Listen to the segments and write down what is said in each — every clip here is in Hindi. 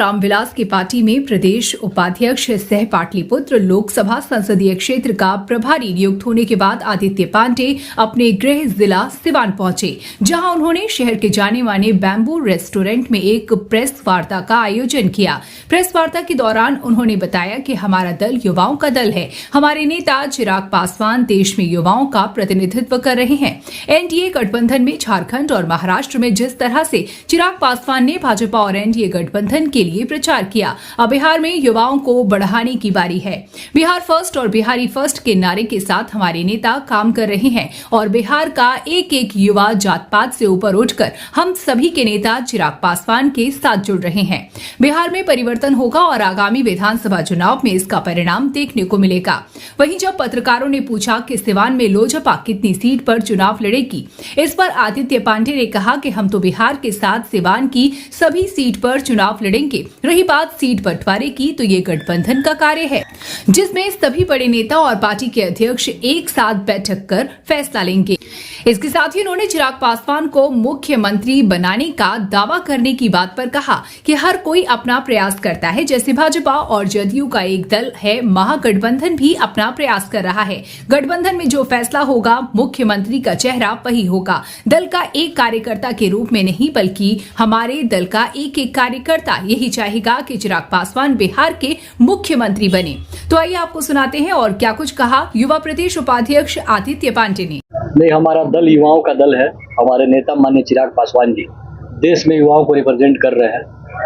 रामविलास की पार्टी में प्रदेश उपाध्यक्ष सह पाटलिपुत्र लोकसभा संसदीय क्षेत्र का प्रभारी नियुक्त होने के बाद आदित्य पांडे अपने गृह जिला सिवान पहुंचे, जहां उन्होंने शहर के जाने माने बैम्बू रेस्टोरेंट में एक प्रेस वार्ता का आयोजन किया। प्रेस वार्ता के दौरान उन्होंने बताया कि हमारा दल युवाओं का दल है। हमारे नेता चिराग पासवान देश में युवाओं का प्रतिनिधित्व कर रहे हैं। एनडीए गठबंधन में झारखंड और महाराष्ट्र में जिस तरह से चिराग पासवान ने भाजपा और एनडीए गठबंधन के लिए प्रचार किया, अब बिहार में युवाओं को बढ़ाने की बारी है। बिहार फर्स्ट और बिहारी फर्स्ट के नारे के साथ हमारे नेता काम कर रहे हैं और बिहार का एक एक युवा जात पात से ऊपर उठकर हम सभी के नेता चिराग पासवान के साथ जुड़ रहे हैं। बिहार में परिवर्तन होगा और आगामी विधानसभा चुनाव में इसका परिणाम देखने को मिलेगा। वहीं जब पत्रकारों ने पूछा कि सिवान में लोजपा कितनी सीट पर चुनाव लड़ेगी, इस पर आदित्य पांडे ने कहा कि हम तो बिहार के साथ सिवान की सभी सीट पर चुनाव लड़ेंगे। रही बात सीट बंटवारे की, तो ये गठबंधन का कार्य है, जिसमें सभी बड़े नेता और पार्टी के अध्यक्ष एक साथ बैठक कर फैसला लेंगे। इसके साथ ही उन्होंने चिराग पासवान को मुख्यमंत्री बनाने का दावा करने की बात पर कहा कि हर कोई अपना प्रयास करता है। जैसे भाजपा और जदयू का एक दल है, महागठबंधन भी अपना प्रयास कर रहा है। गठबंधन में जो फैसला होगा, मुख्यमंत्री का चेहरा वही होगा। दल का एक कार्यकर्ता के रूप में नहीं, बल्कि हमारे दल का एक एक कार्यकर्ता यही चाहेगा कि चिराग पासवान बिहार के मुख्यमंत्री बने। तो आइए आपको सुनाते हैं और क्या कुछ कहा युवा प्रदेश उपाध्यक्ष आदित्य पांडे ने। नहीं, हमारा दल युवाओं का दल है। हमारे नेता माननीय चिराग पासवान जी देश में युवाओं को रिप्रेजेंट कर रहे हैं।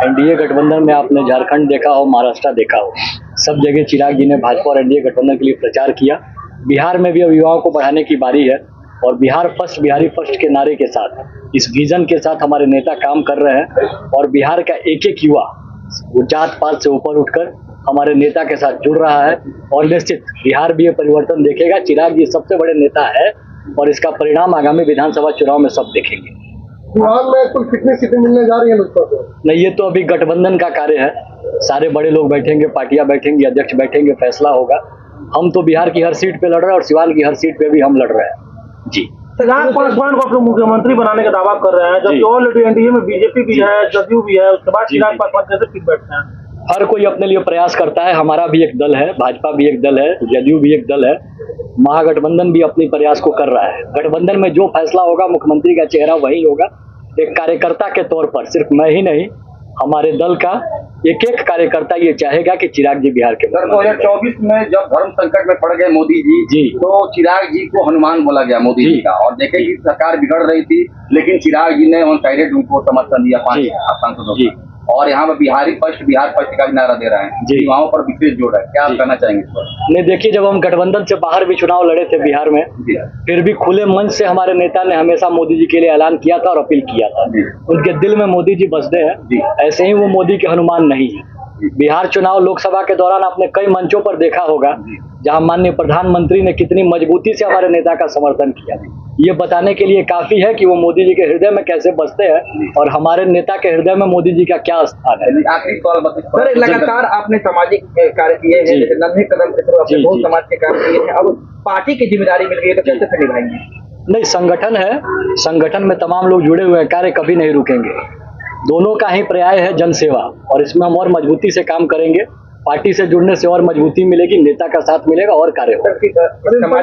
एनडीए गठबंधन में आपने झारखंड देखा हो, महाराष्ट्र देखा हो, सब जगह चिराग जी ने भाजपा और एनडीए गठबंधन के लिए प्रचार किया। बिहार में भी अब युवाओं को बढ़ाने की बारी है और बिहार फर्स्ट बिहारी फर्स्ट के नारे के साथ, इस विजन के साथ हमारे नेता काम कर रहे हैं और बिहार का एक एक युवा जात पात से ऊपर उठकर हमारे नेता के साथ जुड़ रहा है और निश्चित बिहार भी ये परिवर्तन देखेगा। चिराग जी सबसे बड़े नेता है और इसका परिणाम आगामी विधानसभा चुनाव में सब देखेंगे। बिहार में कुल कितनी सीटें मिलने जा रही है लोकसभा को? नहीं, ये तो अभी गठबंधन का कार्य है। सारे बड़े लोग बैठेंगे, पार्टियां बैठेंगी, अध्यक्ष बैठेंगे, फैसला होगा। हम तो बिहार की हर सीट पे लड़ रहे हैं और सिवान की हर सीट पे भी हम लड़ रहे हैं जी। चिराग पासवान को अपने मुख्यमंत्री बनाने का दावा कर रहे हैं, जबकि ऑलरेडी एनडीए में बीजेपी भी है, जदयू भी है, उसके बाद चिराग पासवान कैसे फिर बैठते हैं? हर कोई अपने लिए प्रयास करता है। हमारा भी एक दल है, भाजपा भी एक दल है, जदयू भी एक दल है, महागठबंधन भी अपने प्रयास को कर रहा है। गठबंधन में जो फैसला होगा, मुख्यमंत्री का चेहरा वही होगा। एक कार्यकर्ता के तौर पर सिर्फ मैं ही नहीं, हमारे दल का एक एक कार्यकर्ता ये चाहेगा कि चिराग जी बिहार के। 2024 में जब धर्म संकट में पड़ गए मोदी जी तो चिराग जी को हनुमान बोला गया मोदी जी का, और देखे कि सरकार बिगड़ रही थी, लेकिन चिराग जी ने वन साइडेड उनको समर्थन दिया 5 सांसदों को। और यहाँ पर बिहार फर्स्ट का भी नारा दे रहे हैं, युवाओं पर विशेष जोर है। क्या आप कहना चाहेंगे इस पर? नहीं, देखिए, जब हम गठबंधन से बाहर भी चुनाव लड़े थे बिहार में, फिर भी खुले मन से हमारे नेता ने हमेशा मोदी जी के लिए ऐलान किया था और अपील किया था। उनके दिल में मोदी जी बसते हैं, ऐसे ही वो मोदी के हनुमान नहीं है। बिहार चुनाव लोकसभा के दौरान आपने कई मंचों पर देखा होगा जहां माननीय प्रधानमंत्री ने कितनी मजबूती से हमारे नेता का समर्थन किया। ये बताने के लिए काफी है कि वो मोदी जी के हृदय में कैसे बसते हैं और हमारे नेता के हृदय में मोदी जी का क्या स्थान है। आखिरी सवाल, लगातार आपने सामाजिक कार्य किए हैं, नन्हे कदम से आपने बहुत समाज के कार्य किए हैं, अब पार्टी की जिम्मेदारी मिल गई है तो कैसे से निभाएंगे? नहीं, संगठन है, संगठन में तमाम लोग जुड़े हुए हैं, कार्य कभी नहीं रुकेंगे। दोनों का ही पर्याय है जनसेवा और इसमें हम और मजबूती से काम करेंगे। पार्टी से जुड़ने से और मजबूती मिलेगी, नेता का साथ मिलेगा और कार्य होगा।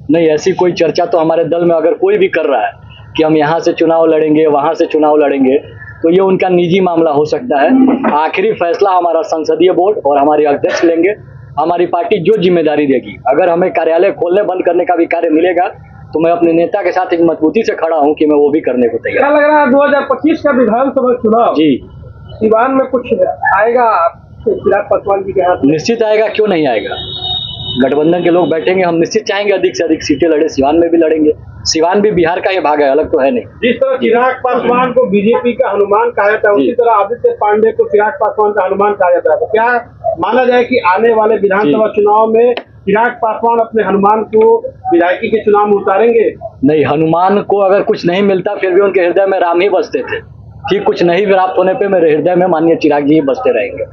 नहीं, ऐसी कोई चर्चा तो हमारे दल में अगर कोई भी कर रहा है कि हम यहाँ से चुनाव लड़ेंगे, वहाँ से चुनाव लड़ेंगे, तो ये उनका निजी मामला हो सकता है। आखिरी फैसला हमारा संसदीय बोर्ड और हमारे अध्यक्ष लेंगे। हमारी पार्टी जो जिम्मेदारी देगी, अगर हमें कार्यालय खोलने बंद करने का भी कार्य मिलेगा तो मैं अपने नेता के साथ एक मजबूती से खड़ा हूं कि मैं वो भी करने को तैयार। क्या लग रहा है 2025 का विधानसभा चुनाव जी सिवान में कुछ आएगा चिराग पासवान जी के हाथ? निश्चित आएगा, क्यों नहीं आएगा। गठबंधन के लोग बैठेंगे, हम निश्चित चाहेंगे अधिक से अधिक सीटें लड़े, सिवान में भी लड़ेंगे। सिवान भी बिहार का ही भाग है, अलग तो है नहीं। जिस तरह चिराग पासवान को बीजेपी का हनुमान कहा जाता है, उसी तरह आदित्य पांडे को चिराग पासवान का हनुमान कहा जाता है। तो क्या माना जाए कि आने वाले विधानसभा चुनाव में चिराग पासवान अपने हनुमान को विधायकी के चुनाव में उतारेंगे? नहीं, हनुमान को अगर कुछ नहीं मिलता फिर भी उनके हृदय में राम ही बसते थे। ठीक कुछ नहीं प्राप्त होने पे मेरे हृदय में माननीय चिराग जी बसते रहेंगे।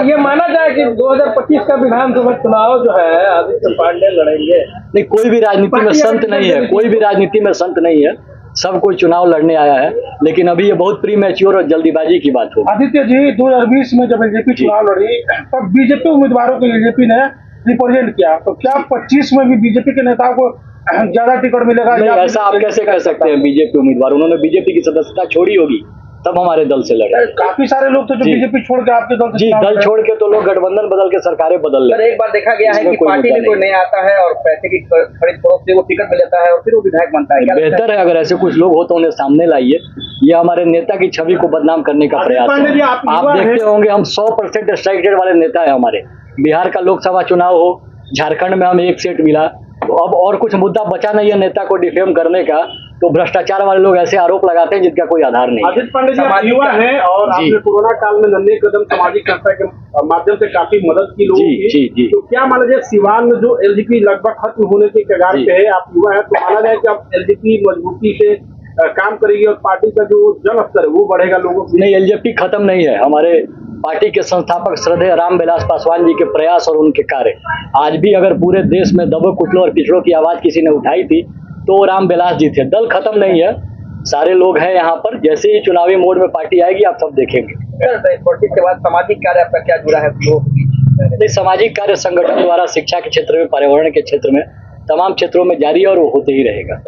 ये माना जाए कि 2025 का विधानसभा चुनाव जो है आदित्य पांडे लड़ेंगे? नहीं, कोई भी राजनीति में संत नहीं है, कोई भी राजनीति में संत नहीं है। सब कोई चुनाव लड़ने आया है, लेकिन अभी ये बहुत प्री मैच्योर और जल्दीबाजी की बात होगी। आदित्य जी 2020 में जब बीजेपी चुनाव लड़ी तब बीजेपी उम्मीदवारों को बीजेपी ने रिप्रेजेंट किया, तो क्या 25 में भी बीजेपी के नेताओं को ज्यादा टिकट मिलेगा? नहीं, ऐसा आप कैसे कह सकते हैं? बीजेपी उम्मीदवार, उन्होंने बीजेपी की सदस्यता छोड़ी होगी तब हमारे दल से लड़े। काफी सारे लोग तो जो जी। बीजेपी छोड़ के आपके दल से जी, चुनाव दल लड़े। छोड़ के तो लोग गठबंधन बदल के सरकारें बदल सर, ले। एक बार देखा गया है इसमें कि कोई पार्टी मुद्दा में कोई नहीं। नहीं आता है और पैसे की खरीद फरोख्त से वो टिकट मिल जाता है और फिर वो विधायक बनता है। क्या लगता बेहतर है अगर ऐसे कुछ लोग हो तो उन्हें सामने लाइए। ये हमारे नेता की छवि को बदनाम करने का हार्दिक प्रयास पांडे जी, है। आप आप युवा हैं। देखते होंगे हम 100% स्ट्राइक रेट वाले नेता है हमारे। बिहार का लोकसभा चुनाव हो, झारखंड में हमें 1 सीट मिला, तो अब और कुछ मुद्दा बचा नहीं है नेता को डिफेम करने का, तो भ्रष्टाचार वाले लोग ऐसे आरोप लगाते हैं जिनका कोई आधार नहीं है। आदित्य पांडे जी, आप सामाजिक युवा हैं और जी। आपने कोरोना काल में नन्हे कदम सामाजिक संस्था के माध्यम से काफी मदद की लोगों जी, की। जी, जी। तो क्या माना जाए सिवान में जो एलजीपी लगभग खत्म होने के कगार जी। पे है, आप युवा हैं, तो माना जाए कि अब एलजीपी मजबूती से काम करेगी और पार्टी का जो जन स्तर है वो बढ़ेगा लोगों की? नहीं, एलजेपी खत्म नहीं है। हमारे पार्टी के संस्थापक श्रद्धेय रामविलास पासवान जी के प्रयास और उनके कार्य, आज भी अगर पूरे देश में दबे कुचलों और पिछड़ों की आवाज किसी ने उठाई थी तो वो रामविलास जी थे। दल खत्म नहीं है, सारे लोग हैं यहाँ पर। जैसे ही चुनावी मोड में पार्टी आएगी आप सब देखेंगे। है? स्पोर्टिस के बाद सामाजिक कार्य आपका क्या जुड़ा है लोगों के बीच? नहीं, सामाजिक कार्य संगठन द्वारा शिक्षा के क्षेत्र में, पर्यावरण के क्षेत्र में, तमाम क्षेत्रों में जारी है और वो होते ही रहेगा।